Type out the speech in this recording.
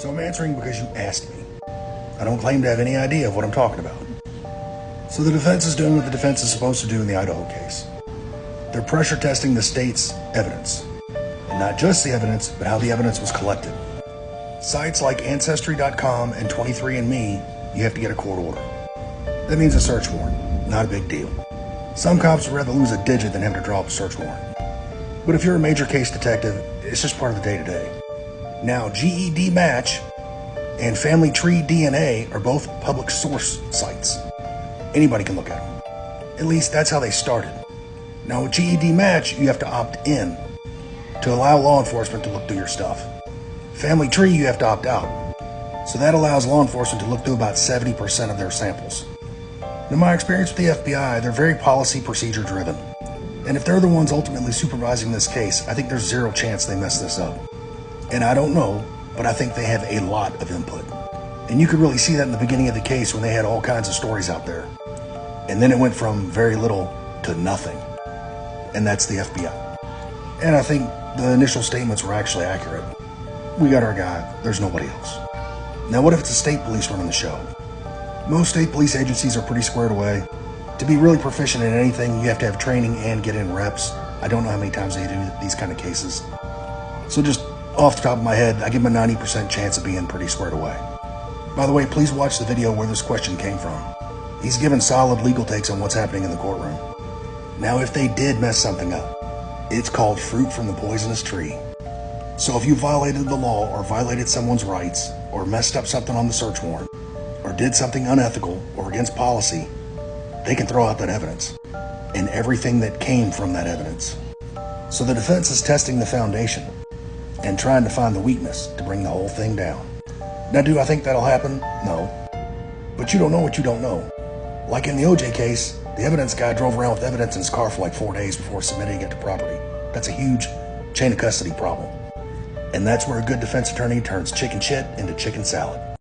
So I'm answering because you asked me. I don't claim to have any idea of what I'm talking about. So the defense is doing what the defense is supposed to do in the Idaho case. They're pressure testing the state's evidence. And not just the evidence, but how the evidence was collected. Sites like Ancestry.com and 23andMe, you have to get a court order. That means a search warrant. Not a big deal. Some cops would rather lose a digit than have to draw up a search warrant. But if you're a major case detective, it's just part of the day-to-day. Now, GED Match and Family Tree DNA are both public source sites. Anybody can look at them. At least that's how they started. Now, with GED Match, you have to opt in to allow law enforcement to look through your stuff. Family Tree, you have to opt out. So that allows law enforcement to look through about 70% of their samples. In my experience with the FBI, they're very policy procedure driven. And if they're the ones ultimately supervising this case, I think there's zero chance they mess this up. And I don't know, but I think they have a lot of input. And you could really see that in the beginning of the case when they had all kinds of stories out there. And then it went from very little to nothing. And that's the FBI. And I think the initial statements were actually accurate. We got our guy, there's nobody else. Now what if it's the state police running the show? Most state police agencies are pretty squared away. To be really proficient in anything, you have to have training and get in reps. I don't know how many times they do these kind of cases. So just off the top of my head, I give them a 90% chance of being pretty squared away. By the way, please watch the video where this question came from. He's given solid legal takes on what's happening in the courtroom. Now, if they did mess something up, it's called fruit from the poisonous tree. So if you violated the law or violated someone's rights or messed up something on the search warrant or did something unethical or against policy, they can throw out that evidence and everything that came from that evidence. So the defense is testing the foundation and trying to find the weakness to bring the whole thing down. Now, do I think that'll happen? No. But you don't know what you don't know. Like in the OJ case, the evidence guy drove around with evidence in his car for like 4 days before submitting it to property. That's a huge chain of custody problem. And that's where a good defense attorney turns chicken shit into chicken salad.